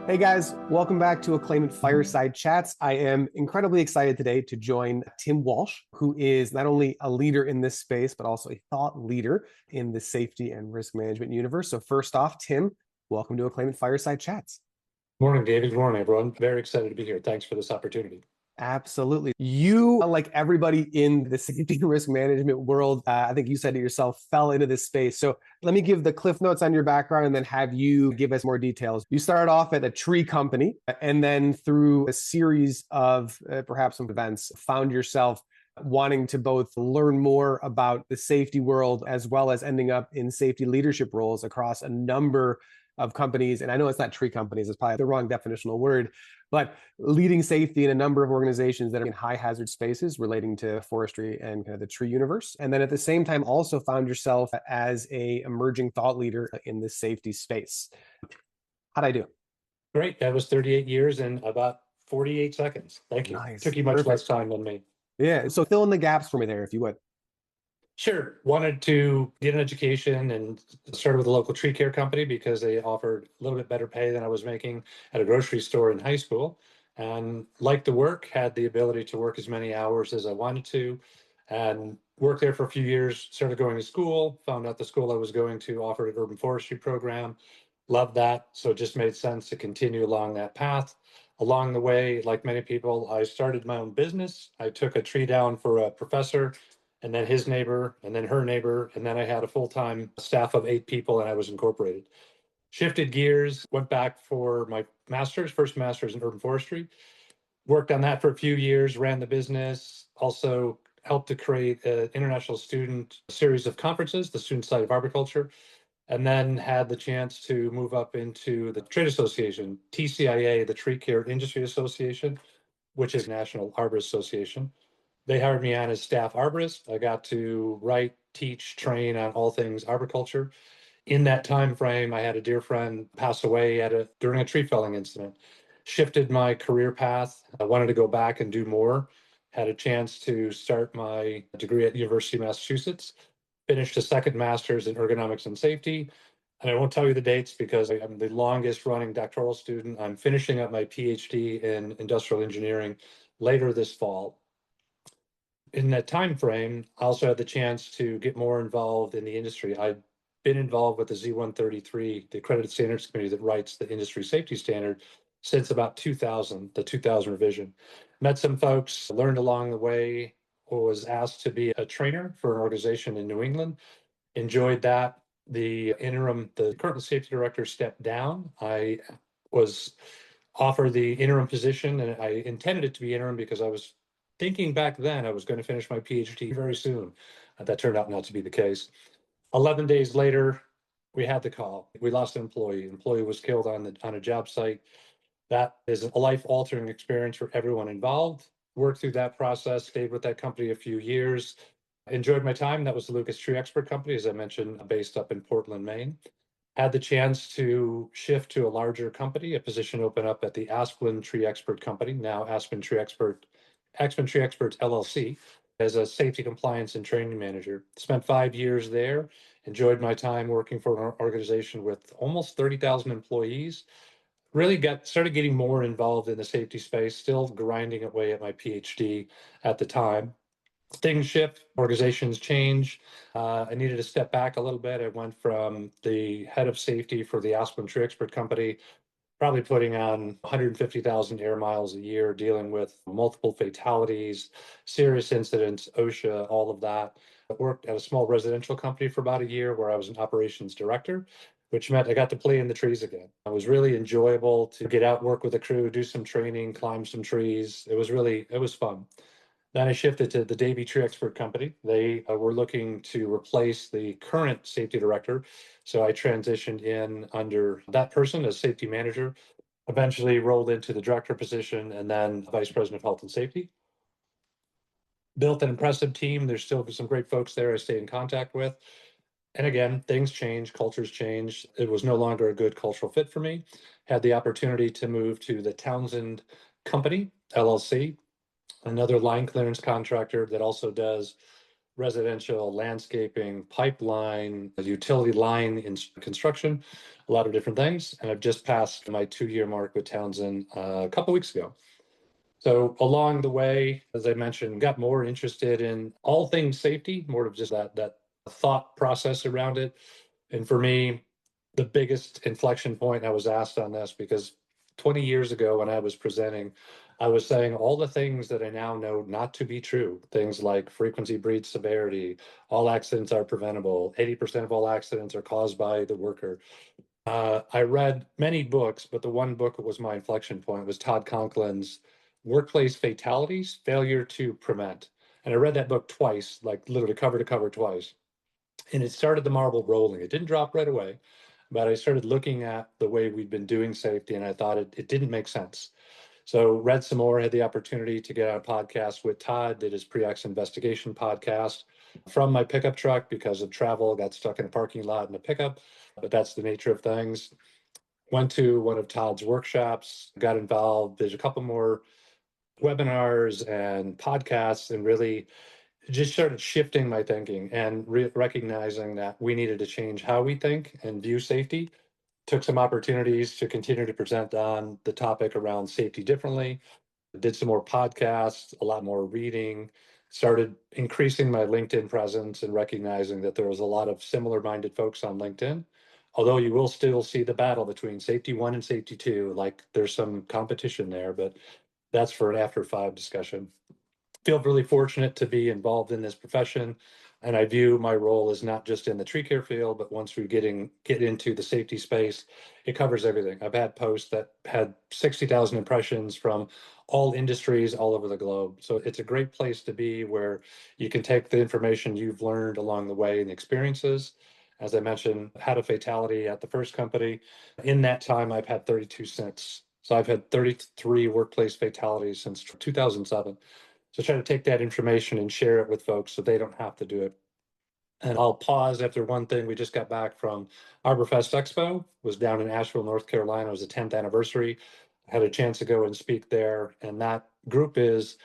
Hey guys, welcome back to Aclaimant Fireside Chats. I am incredibly excited today to join Tim Walsh, who is not only a leader in this space, but also a thought leader in the safety and risk management universe. So first off, Tim, welcome to Aclaimant Fireside Chats. Morning, David. Good morning, everyone. Very excited to be here. Thanks for this opportunity. Absolutely. You, like everybody in the safety and risk management world, I think you said it yourself, fell into this space. So let me give the cliff notes on your background and then have you give us more details. You started off at a tree company and then through a series of perhaps some events, found yourself wanting to both learn more about the safety world as well as ending up in safety leadership roles across a number of companies. And I know it's not tree companies, it's probably the wrong definitional word, but leading safety in a number of organizations that are in high hazard spaces relating to forestry and kind of the tree universe. And then at the same time, also found yourself as a emerging thought leader in the safety space. How'd I do? Great. That was 38 years and about 48 seconds. Thank you. Nice. Took you much less time than me. Yeah. So fill in the gaps for me there, if you would. Sure. Wanted to get an education and started with a local tree care company because they offered a little bit better pay than I was making at a grocery store in high school. And liked the work, had the ability to work as many hours as I wanted to, and worked there for a few years, started going to school, found out the school I was going to offered an urban forestry program. Loved that. So it just made sense to continue along that path. Along the way, like many people, I started my own business. I took a tree down for a professor and then his neighbor, and then her neighbor, and then I had a full-time staff of 8 people, and I was incorporated. Shifted gears, went back for my master's, first master's in urban forestry, worked on that for a few years, ran the business, also helped to create an international student series of conferences, the Student Society of Arboriculture, and then had the chance to move up into the trade association, TCIA, the Tree Care Industry Association, which is National Arborist Association. They hired me on as staff arborist. I got to write, teach, train on all things arboriculture. In that time frame, I had a dear friend pass away during a tree felling incident. Shifted my career path. I wanted to go back and do more. Had a chance to start my degree at the University of Massachusetts. Finished a second master's in ergonomics and safety. And I won't tell you the dates because I'm the longest running doctoral student. I'm finishing up my PhD in industrial engineering later this fall. In that time frame, I also had the chance to get more involved in the industry. I've been involved with the Z133, the accredited standards committee that writes the industry safety standard, since about 2000, the 2000 revision. Met some folks, learned along the way, was asked to be a trainer for an organization in New England. Enjoyed that. The current safety director stepped down. I was offered the interim position, and I intended it to be interim because I was thinking back then I was going to finish my PhD very soon. That turned out not to be the case. 11 days later, we had the call. We lost an employee. An employee was killed on a job site. That is a life-altering experience for everyone involved. Worked through that process, stayed with that company a few years. Enjoyed my time. That was the Lucas Tree Expert Company, as I mentioned, based up in Portland, Maine. Had the chance to shift to a larger company, a position open up at the Aspen Tree Expert Company, now Aspen Tree Experts LLC, as a safety compliance and training manager. Spent 5 years there. Enjoyed my time working for an organization with almost 30,000 employees. Really started getting more involved in the safety space, still grinding away at my PhD at the time. Things shift, organizations change. I needed to step back a little bit. I went from the head of safety for the Aspen Tree Expert Company, probably putting on 150,000 air miles a year, dealing with multiple fatalities, serious incidents, OSHA, all of that. I worked at a small residential company for about a year where I was an operations director, which meant I got to play in the trees again. It was really enjoyable to get out, work with the crew, do some training, climb some trees. It was fun. Then I shifted to the Davie Tree Expert Company. They were looking to replace the current safety director. So I transitioned in under that person as safety manager, eventually rolled into the director position and then vice president of health and safety. Built an impressive team. There's still some great folks there I stay in contact with. And again, things change, cultures change. It was no longer a good cultural fit for me. Had the opportunity to move to the Townsend Company, LLC, another line clearance contractor that also does residential, landscaping, pipeline, utility line in construction, a lot of different things. And I've just passed my 2-year mark with Townsend a couple weeks ago. So along the way, as I mentioned, got more interested in all things safety, more of just that thought process around it. And for me, the biggest inflection point, I was asked on this because 20 years ago when I was presenting, I was saying all the things that I now know not to be true. Things like frequency breeds severity, all accidents are preventable, 80% of all accidents are caused by the worker. I read many books, but the one book that was my inflection point was Todd Conklin's Workplace Fatalities, Failure to Prevent. And I read that book twice, like literally cover to cover twice. And it started the marble rolling. It didn't drop right away, but I started looking at the way we'd been doing safety, and I thought it didn't make sense. So read some more, had the opportunity to get on a podcast with Todd, did his pre-X investigation podcast from my pickup truck because of travel, got stuck in a parking lot in a pickup, but that's the nature of things. Went to one of Todd's workshops, got involved. There's a couple more webinars and podcasts, and really just started shifting my thinking and recognizing that we needed to change how we think and view safety. Took some opportunities to continue to present on the topic around safety differently. Did some more podcasts, a lot more reading, started increasing my LinkedIn presence and recognizing that there was a lot of similar minded folks on LinkedIn. Although you will still see the battle between safety one and safety two, like there's some competition there, but that's for an after five discussion. Feel really fortunate to be involved in this profession. And I view my role as not just in the tree care field, but once we get into the safety space, it covers everything. I've had posts that had 60,000 impressions from all industries all over the globe. So it's a great place to be where you can take the information you've learned along the way and experiences. As I mentioned, had a fatality at the first company. In that time, I've had 32 since. So I've had 33 workplace fatalities since 2007. So try to take that information and share it with folks so they don't have to do it. And I'll pause after one thing. We just got back from ArborFest Expo, was down in Asheville, North Carolina. It was the 10th anniversary. I had a chance to go and speak there. And that group is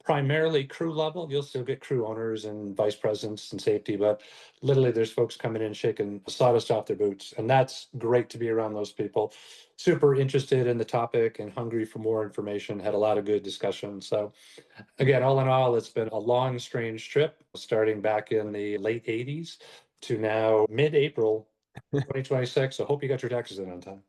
primarily crew level. You'll still get crew owners and vice presidents and safety, but literally there's folks coming in shaking sawdust off their boots. And that's great to be around those people. Super interested in the topic and hungry for more information. Had a lot of good discussion. So again, all in all, it's been a long, strange trip, starting back in the late 80s to now mid-April 2026. So hope you got your taxes in on time.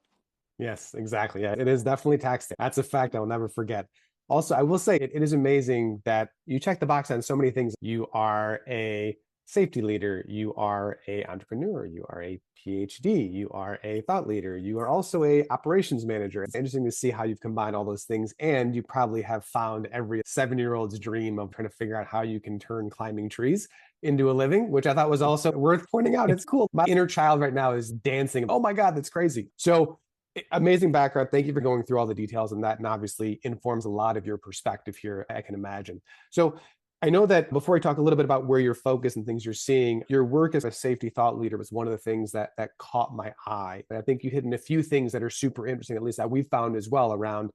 Yes, exactly. Yeah, it is definitely tax day. That's a fact I'll never forget. Also, I will say it is amazing that you check the box on so many things. You are a safety leader, you are a entrepreneur, you are a PhD, you are a thought leader, you are also a operations manager. It's interesting to see how you've combined all those things, and you probably have found every 7-year-old's dream of trying to figure out how you can turn climbing trees into a living, which I thought was also worth pointing out. It's cool. My inner child right now is dancing. Oh my God, that's crazy. So amazing background. Thank you for going through all the details on that, and obviously informs a lot of your perspective here, I can imagine. So I know that before we talk a little bit about where you're focused and things you're seeing, your work as a safety thought leader was one of the things that caught my eye. And I think you hit in a few things that are super interesting, at least that we've found as well, around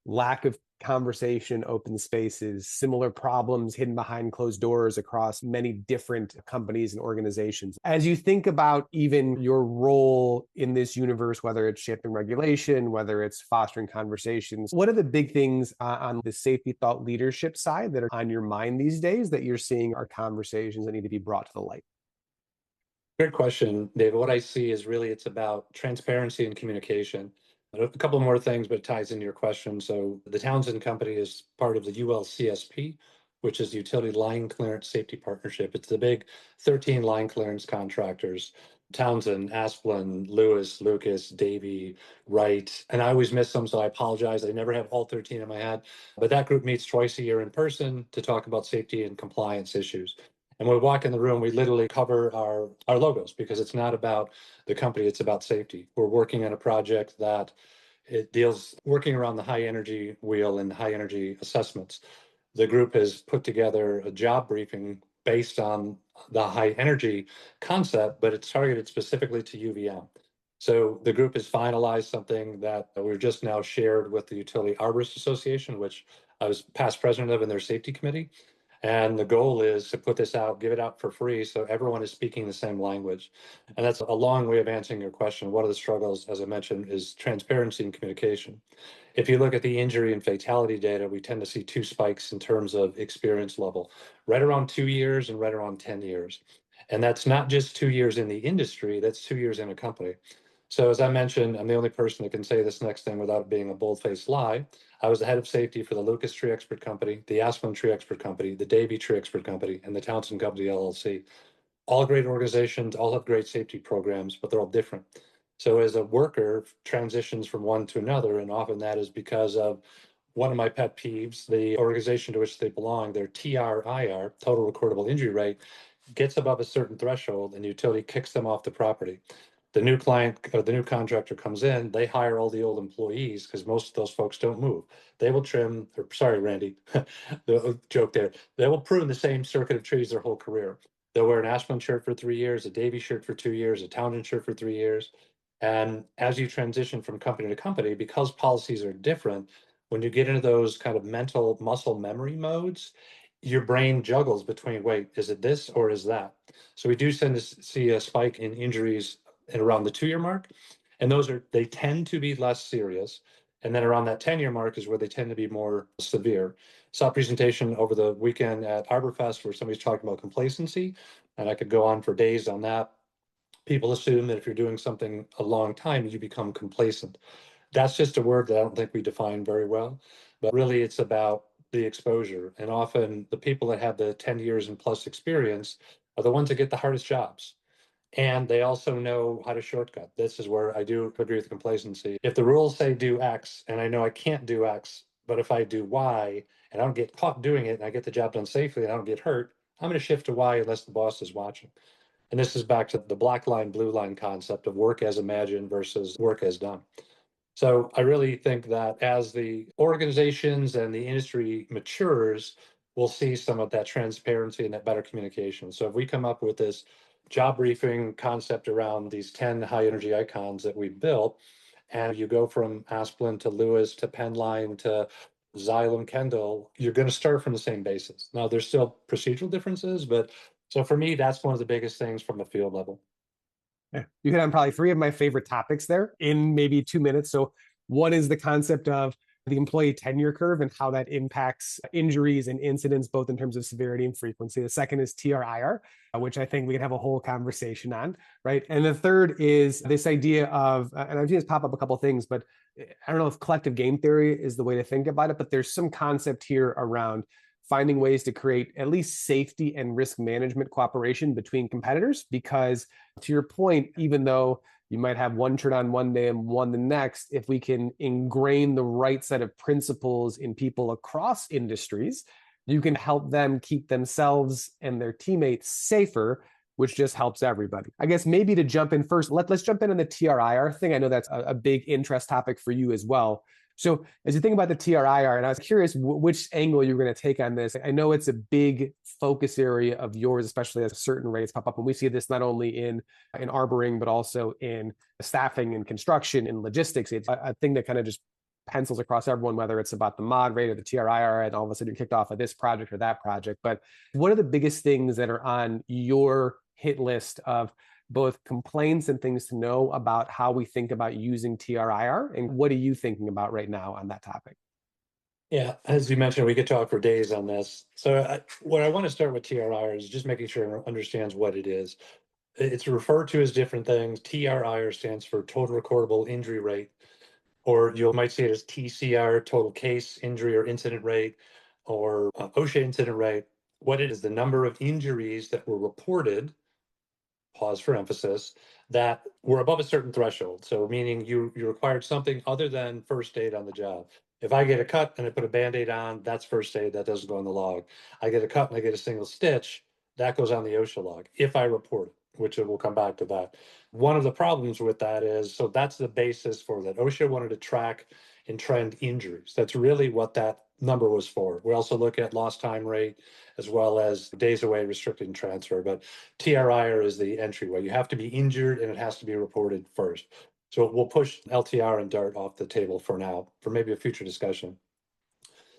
lack of conversation, open spaces, similar problems hidden behind closed doors across many different companies and organizations. As you think about even your role in this universe, whether it's shaping regulation, whether it's fostering conversations, what are the big things on the safety thought leadership side that are on your mind these days that you're seeing are conversations that need to be brought to the light? Great question, David. What I see is really it's about transparency and communication. A couple more things, but it ties into your question. So the Townsend Company is part of the ULCSP, which is the Utility Line Clearance Safety Partnership. It's the big 13 line clearance contractors. Townsend, Asplin, Lewis, Lucas, Davy, Wright, and I always miss them, so I apologize. I never have all 13 in my head, but that group meets twice a year in person to talk about safety and compliance issues. And when we walk in the room, we literally cover our logos because it's not about the company, it's about safety. We're working on a project that it deals working around the high energy wheel and high energy assessments. The group has put together a job briefing based on the high energy concept, but it's targeted specifically to UVM. So the group has finalized something that we've just now shared with the Utility Arborists Association, which I was past president of in their safety committee. And the goal is to put this out, give it out for free so everyone is speaking the same language. And that's a long way of answering your question. One of the struggles, as I mentioned, is transparency and communication. If you look at the injury and fatality data, we tend to see two spikes in terms of experience level, right around 2 years and right around 10 years. And that's not just 2 years in the industry, that's 2 years in a company. So as I mentioned, I'm the only person that can say this next thing without it being a bold-faced lie. I was the head of safety for the Lucas Tree Expert Company, the Aspen Tree Expert Company, the Davy Tree Expert Company, and the Townsend Company LLC. All great organizations, all have great safety programs, but they're all different. So as a worker transitions from one to another, and often that is because of one of my pet peeves, the organization to which they belong, their TRIR, Total Recordable Injury Rate, gets above a certain threshold and the utility kicks them off the property. The new client or the new contractor comes in, they hire all the old employees because most of those folks don't move. They will trim, or sorry, Randy, the joke there. They will prune the same circuit of trees their whole career. They'll wear an Aspen shirt for 3 years, a Davy shirt for 2 years, a Townsend shirt for 3 years. And as you transition from company to company, because policies are different, when you get into those kind of mental muscle memory modes, your brain juggles between, wait, is it this or is that? So we do tend to see a spike in injuries at around the 2 year mark. And they tend to be less serious. And then around that 10-year mark is where they tend to be more severe. Saw a presentation over the weekend at Arborfest where somebody's talking about complacency, and I could go on for days on that. People assume that if you're doing something a long time, you become complacent. That's just a word that I don't think we define very well, but really it's about the exposure. And often the people that have the 10 years and plus experience are the ones that get the hardest jobs. And they also know how to shortcut. This is where I do agree with complacency. If the rules say do X and I know I can't do X, but if I do Y and I don't get caught doing it and I get the job done safely and I don't get hurt, I'm going to shift to Y unless the boss is watching. And this is back to the black line, blue line concept of work as imagined versus work as done. So I really think that as the organizations and the industry matures, we'll see some of that transparency and that better communication. So if we come up with this job briefing concept around these 10 high energy icons that we built, and you go from Asplin to Lewis to Penline to Xylem Kendall, you're going to start from the same basis. Now, there's still procedural differences, but so for me, that's one of the biggest things from the field level. Yeah. You hit on probably three of my favorite topics there in maybe 2 minutes. So one is the concept of the employee tenure curve and how that impacts injuries and incidents, both in terms of severity and frequency. The second is TRIR, which I think we can have a whole conversation on, right? And the third is this idea of, and I've seen this pop up a couple of things, but I don't know if collective game theory is the way to think about it, but there's some concept here around finding ways to create at least safety and risk management cooperation between competitors. Because to your point, even though you might have one shirt on one day and one the next, if we can ingrain the right set of principles in people across industries, you can help them keep themselves and their teammates safer, which just helps everybody. I guess maybe to jump in first, let's jump in on the TRIR thing. I know that's a big interest topic for you as well. So as you think about the TRIR, and I was curious which angle you're going to take on this. I know it's a big focus area of yours, especially as certain rates pop up. And we see this not only in arboring, but also in staffing and construction and logistics. It's a thing that kind of just pencils across everyone, whether it's about the mod rate or the TRIR, and all of a sudden you're kicked off of this project or that project. But what are the biggest things that are on your hit list of both complaints and things to know about how we think about using TRIR? And what are you thinking about right now on that topic? Yeah, as you mentioned, we could talk for days on this. So what I want to start with TRIR is just making sure everyone understands what it is. It's referred to as different things. TRIR stands for Total Recordable Injury Rate, or you might see it as TCR, Total Case Injury or Incident Rate, or OSHA Incident Rate. What it is, the number of injuries that were reported, pause for emphasis, that were above a certain threshold. So meaning you required something other than first aid on the job. If I get a cut and I put a Band-Aid on, that's first aid, that doesn't go on the log. I get a cut and I get a single stitch, that goes on the OSHA log, if I report it, which we'll come back to that. One of the problems with that is, so that's the basis for that. OSHA wanted to track and trend injuries. That's really what that number was for. We also look at lost time rate as well as days away restricted and transfer, but TRIR is the entryway. You have to be injured and it has to be reported first. So we'll push LTR and DART off the table for now, for maybe a future discussion.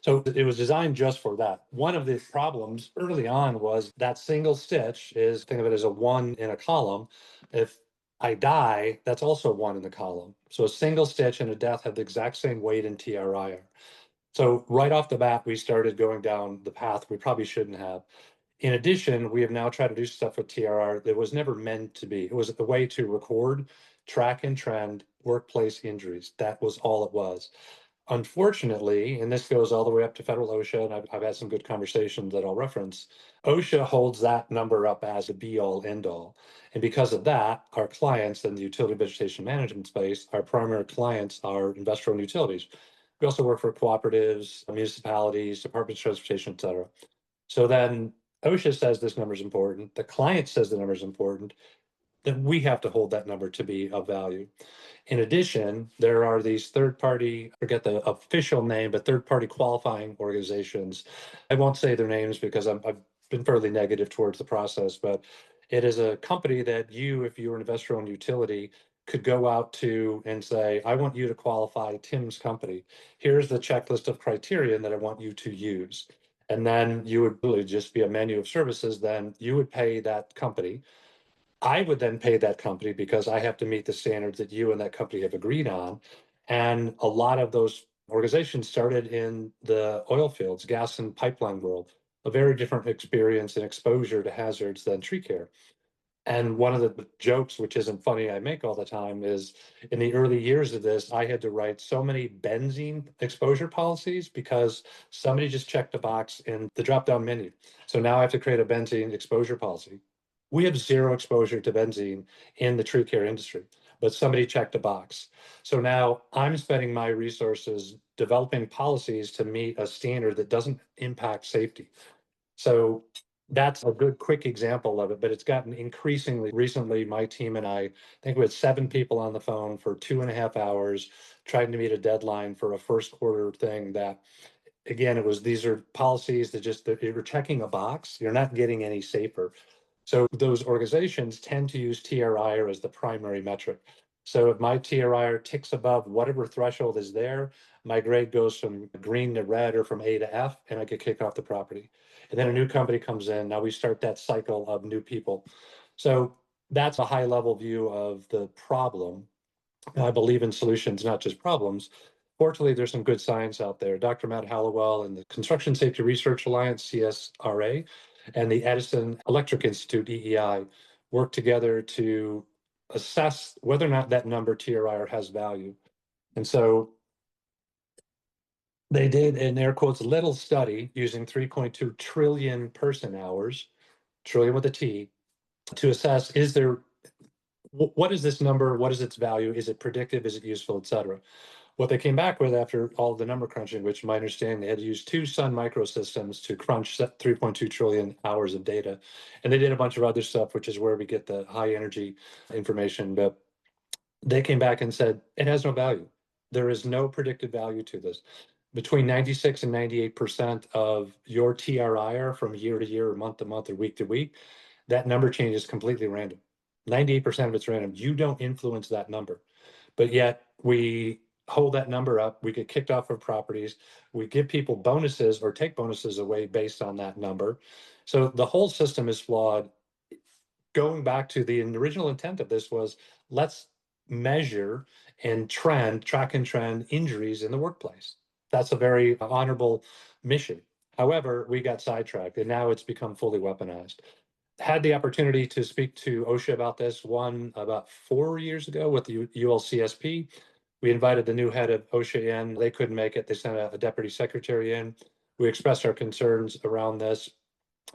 So it was designed just for that. One of the problems early on was that single stitch is, think of it as a one in a column. If I die, that's also one in the column. So a single stitch and a death have the exact same weight in TRIR. So right off the bat, we started going down the path we probably shouldn't have. In addition, we have now tried to do stuff with TRR that was never meant to be. It was a way to record, track, and trend workplace injuries. That was all it was. Unfortunately, and this goes all the way up to federal OSHA, and I've had some good conversations that I'll reference, OSHA holds that number up as a be-all, end-all. And because of that, our clients in the utility vegetation management space, our primary clients are investor-owned utilities. We also work for cooperatives, municipalities, departments of transportation, et cetera. So then OSHA says this number is important. The client says the number is important. Then we have to hold that number to be of value. In addition, there are these third-party, forget the official name, but third-party qualifying organizations. I won't say their names because I've been fairly negative towards the process, but it is a company that you, if you're an investor-owned utility, could go out to and say, I want you to qualify Tim's company. Here's the checklist of criteria that I want you to use. And then you would really just be a menu of services, then you would pay that company. I would then pay that company because I have to meet the standards that you and that company have agreed on. And a lot of those organizations started in the oil fields, gas and pipeline world, a very different experience and exposure to hazards than tree care. And one of the jokes, which isn't funny, I make all the time is in the early years of this, I had to write so many benzene exposure policies because somebody just checked a box in the drop-down menu. So now I have to create a benzene exposure policy. We have zero exposure to benzene in the tree care industry, but somebody checked a box. So now I'm spending my resources developing policies to meet a standard that doesn't impact safety. So that's a good quick example of it, but it's gotten increasingly recently. My team and I think we had 7 people on the phone for 2.5 hours trying to meet a deadline for a first quarter thing that, again, these are policies that you're checking a box, you're not getting any safer. So those organizations tend to use TRIR as the primary metric. So if my TRIR ticks above whatever threshold is there, my grade goes from green to red or from A to F, and I get kicked off the property. And then a new company comes in. Now we start that cycle of new people. So that's a high level view of the problem. I believe in solutions, not just problems. Fortunately, there's some good science out there. Dr. Matt Hallowell and the Construction Safety Research Alliance, CSRA, and the Edison Electric Institute, EEI, work together to assess whether or not that number TRIR has value. And so they did, in air quotes, little study using 3.2 trillion person hours, trillion with a T, to assess what is this number? What is its value? Is it predictive? Is it useful, et cetera? What they came back with after all the number crunching, which my understanding, they had to use 2 Sun microsystems to crunch 3.2 trillion hours of data. And they did a bunch of other stuff, which is where we get the high energy information. But they came back and said, it has no value. There is no predictive value to this. Between 96 and 98% of your TRIR from year to year, or month to month, or week to week, that number change is completely random. 98% of it's random. You don't influence that number. But yet we hold that number up. We get kicked off of properties. We give people bonuses or take bonuses away based on that number. So the whole system is flawed. Going back to the original intent of this was, let's measure and track and trend injuries in the workplace. That's a very honorable mission. However, we got sidetracked and now it's become fully weaponized. Had the opportunity to speak to OSHA about this one about 4 years ago with the ULCSP. We invited the new head of OSHA in. They couldn't make it. They sent a deputy secretary in. We expressed our concerns around this,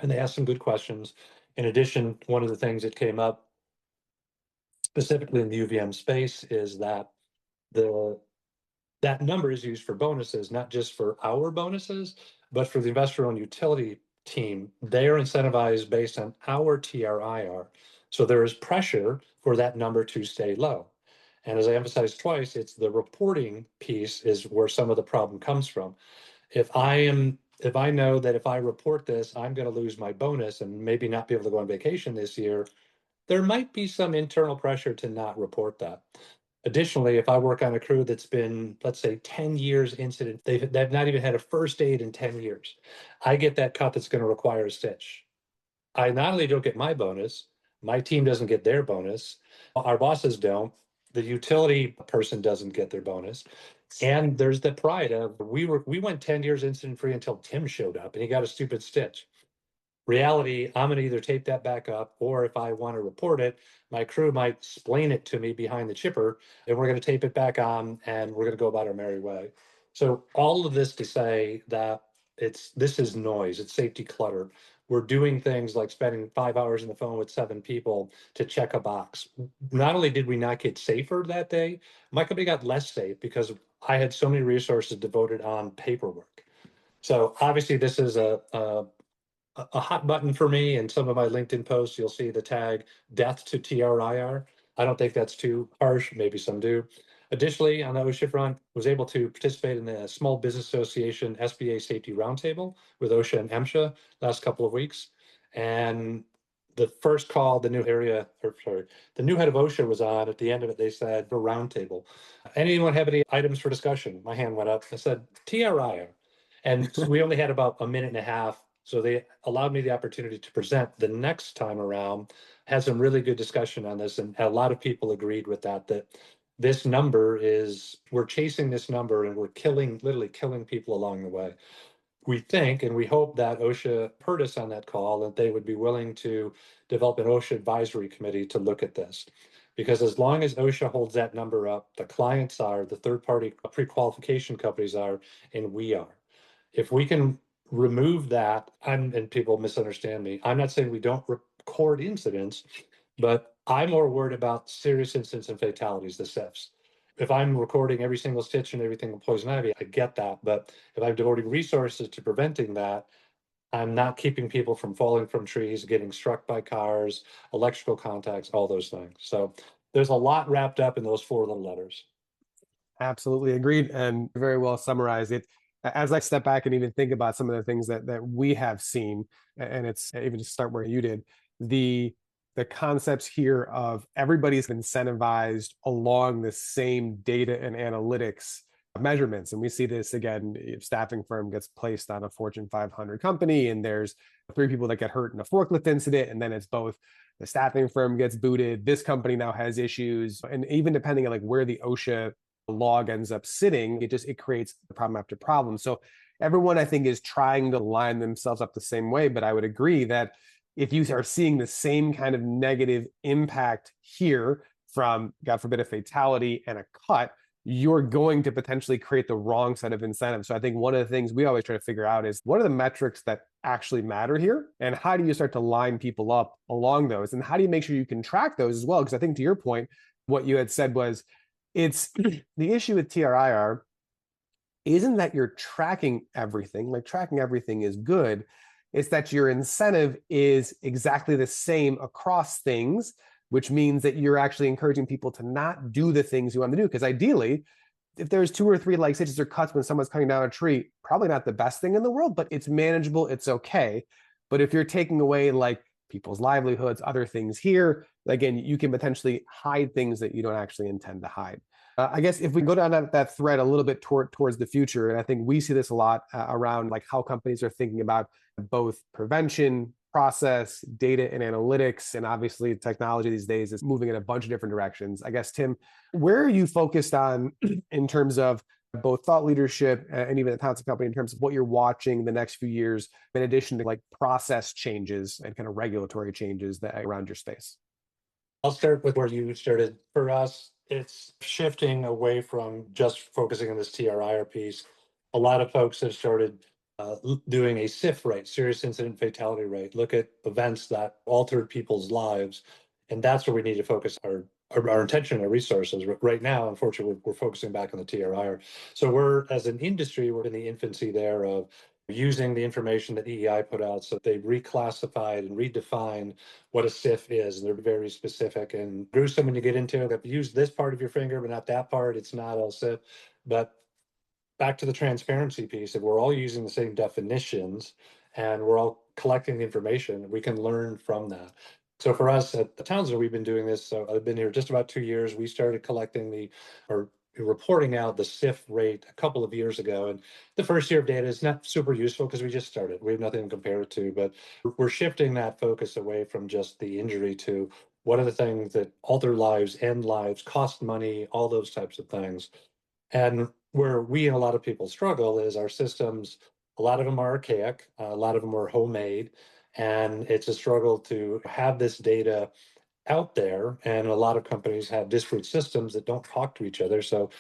and they asked some good questions. In addition, one of the things that came up specifically in the UVM space is that that number is used for bonuses, not just for our bonuses, but for the investor-owned utility team. They are incentivized based on our TRIR. So there is pressure for that number to stay low. And as I emphasized twice, it's the reporting piece is where some of the problem comes from. If I know that if I report this, I'm going to lose my bonus and maybe not be able to go on vacation this year, there might be some internal pressure to not report that. Additionally, if I work on a crew that's been, let's say, 10 years incident, they've not even had a first aid in 10 years, I get that cut that's going to require a stitch. I not only don't get my bonus, my team doesn't get their bonus, our bosses don't, the utility person doesn't get their bonus. And there's the pride of we went 10 years incident free until Tim showed up and he got a stupid stitch. Reality, I'm going to either tape that back up, or if I want to report it, my crew might explain it to me behind the chipper, and we're going to tape it back on, and we're going to go about our merry way. So all of this to say that this is noise, it's safety clutter. We're doing things like spending 5 hours on the phone with 7 people to check a box. Not only did we not get safer that day, my company got less safe because I had so many resources devoted on paperwork. So obviously this is a hot button for me. In some of my LinkedIn posts, you'll see the tag death to TRIR. I don't think that's too harsh. Maybe some do. Additionally, on the OSHA front, was able to participate in the Small Business Association SBA Safety Roundtable with OSHA and MSHA last couple of weeks. And the first call, the new head of OSHA was on. At the end of it, they said, a roundtable. Anyone have any items for discussion? My hand went up. I said, TRIR. And so we only had about a minute and a half. So they allowed me the opportunity to present the next time around, had some really good discussion on this, and a lot of people agreed with that this number we're chasing this number and we're literally killing people along the way. We think and we hope that OSHA heard us on that call, and they would be willing to develop an OSHA advisory committee to look at this. Because as long as OSHA holds that number up, the clients are, the third-party pre-qualification companies are, and we are. If we can remove that, and people misunderstand me, I'm not saying we don't record incidents, but I'm more worried about serious incidents and fatalities, the SIFs. If I'm recording every single stitch and everything with poison ivy, I get that. But if I'm devoting resources to preventing that, I'm not keeping people from falling from trees, getting struck by cars, electrical contacts, all those things. So there's a lot wrapped up in those 4 little letters. Absolutely agreed, and very well summarized. It as I step back and even think about some of the things that we have seen, and it's even to start where you did, the concepts here of everybody's incentivized along the same data and analytics measurements. And we see this again, if staffing firm gets placed on a Fortune 500 company and there's 3 people that get hurt in a forklift incident, and then it's both the staffing firm gets booted, this company now has issues, and even depending on like where the OSHA log ends up sitting, it creates problem after problem. So everyone, I think, is trying to line themselves up the same way. But I would agree that if you are seeing the same kind of negative impact here from, God forbid, a fatality and a cut, you're going to potentially create the wrong set of incentives. So I think one of the things we always try to figure out is what are the metrics that actually matter here? And how do you start to line people up along those? And how do you make sure you can track those as well? Because I think to your point, what you had said was, it's the issue with TRIR isn't that you're tracking everything, like tracking everything is good. It's that your incentive is exactly the same across things, which means that you're actually encouraging people to not do the things you want to do. Because ideally, if there's 2 or 3 like stitches or cuts when someone's cutting down a tree, probably not the best thing in the world, but it's manageable, it's okay. But if you're taking away like people's livelihoods, other things here, again, you can potentially hide things that you don't actually intend to hide. I guess if we go down that thread a little bit towards the future, and I think we see this a lot around like how companies are thinking about both prevention, process, data and analytics, and obviously technology these days is moving in a bunch of different directions. I guess, Tim, where are you focused on in terms of both thought leadership and even the Townsend Company in terms of what you're watching the next few years, in addition to like process changes and kind of regulatory changes that around your space? I'll start with where you started. For us, it's shifting away from just focusing on this TRIR piece. A lot of folks have started doing a SIF rate, serious incident fatality rate, look at events that altered people's lives. And that's where we need to focus our attention, our resources. Right now, unfortunately, we're focusing back on the TRIR. So we're, as an industry, we're in the infancy there of using the information that EEI put out. So they reclassified and redefined what a SIF is. And they're very specific and gruesome when you get into it. If you use this part of your finger, but not that part, it's not a SIF. But back to the transparency piece, if we're all using the same definitions and we're all collecting the information, we can learn from that. So for us at the Townsend, we've been doing this. So I've been here just about 2 years. We started collecting or reporting out the SIF rate a couple of years ago. And the first year of data is not super useful because we just started. We have nothing to compare it to, but we're shifting that focus away from just the injury to what are the things that alter lives, end lives, cost money, all those types of things. And where we and a lot of people struggle is our systems, a lot of them are archaic, a lot of them are homemade, and it's a struggle to have this data out there. And a lot of companies have disparate systems that don't talk to each other. So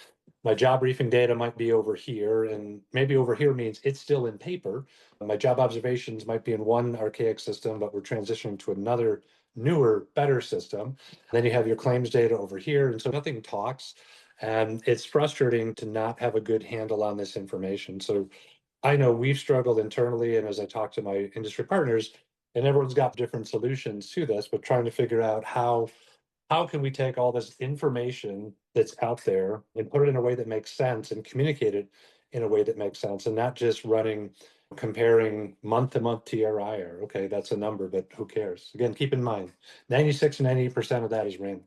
my job briefing data might be over here, and maybe over here means it's still in paper. My job observations might be in one archaic system, but we're transitioning to another newer, better system. Then you have your claims data over here, and so nothing talks. And it's frustrating to not have a good handle on this information. So I know we've struggled internally, and as I talk to my industry partners, and everyone's got different solutions to this, but trying to figure out how can we take all this information that's out there and put it in a way that makes sense and communicate it in a way that makes sense, and not just comparing month to month TRIR. Okay, that's a number, but who cares? Again, keep in mind, 96 and 98% of that is random.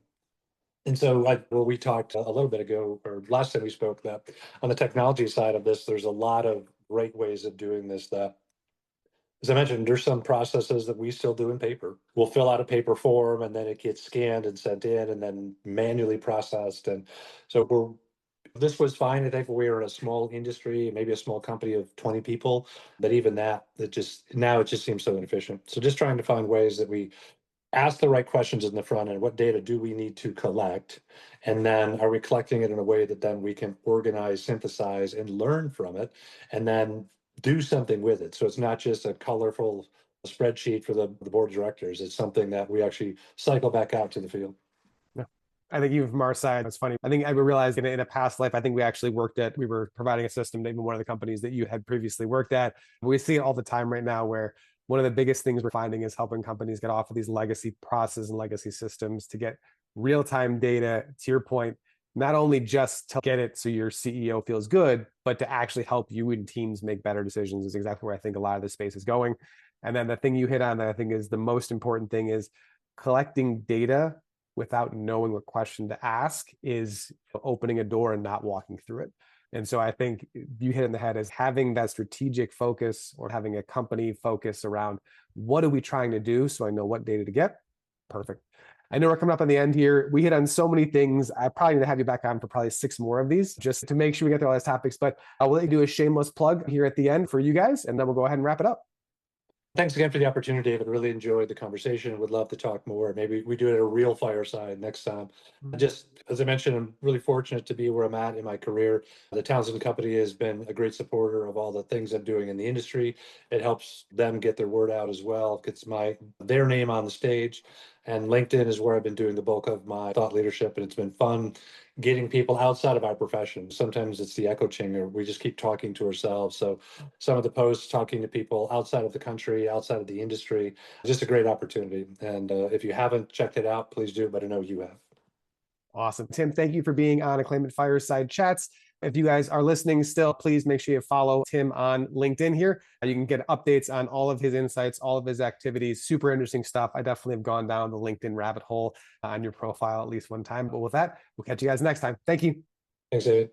And so, like what we talked a little bit ago, or last time we spoke, that on the technology side of this, there's a lot of great ways of doing this that, as I mentioned, there's some processes that we still do in paper. We'll fill out a paper form and then it gets scanned and sent in and then manually processed. And so this was fine. I think we were in a small industry, maybe a small company of 20 people, but even that, now it just seems so inefficient. So just trying to find ways that we ask the right questions in the front end. What data do we need to collect? And then are we collecting it in a way that then we can organize, synthesize, and learn from it, and then do something with it? So it's not just a colorful spreadsheet for the board of directors. It's something that we actually cycle back out to the field. Yeah. I think even from our side, it's funny. I think I realized in a past life, I think we were providing a system to even one of the companies that you had previously worked at. We see it all the time right now where one of the biggest things we're finding is helping companies get off of these legacy processes and legacy systems to get real-time data, to your point, not only just to get it so your CEO feels good, but to actually help you and teams make better decisions is exactly where I think a lot of this space is going. And then the thing you hit on that I think is the most important thing is collecting data without knowing what question to ask is opening a door and not walking through it. And so I think you hit in the head as having that strategic focus or having a company focus around what are we trying to do so I know what data to get. Perfect. I know we're coming up on the end here. We hit on so many things. I probably need to have you back on for probably 6 more of these just to make sure we get through all these topics. But I will let you do a shameless plug here at the end for you guys, and then we'll go ahead and wrap it up. Thanks again for the opportunity, David. Really enjoyed the conversation. Would love to talk more. Maybe we do it at a real fireside next time. Just as I mentioned, I'm really fortunate to be where I'm at in my career. The Townsend Company has been a great supporter of all the things I'm doing in the industry. It helps them get their word out as well. Gets their name on the stage. And LinkedIn is where I've been doing the bulk of my thought leadership, and it's been fun getting people outside of our profession. Sometimes it's the echo chamber. We just keep talking to ourselves. So some of the posts talking to people outside of the country, outside of the industry, just a great opportunity. And if you haven't checked it out, please do, but I know you have. Awesome. Tim, thank you for being on Aclaimant Fireside Chats. If you guys are listening still, please make sure you follow Tim on LinkedIn here. You can get updates on all of his insights, all of his activities, super interesting stuff. I definitely have gone down the LinkedIn rabbit hole on your profile at least one time. But with that, we'll catch you guys next time. Thank you. Thanks, David.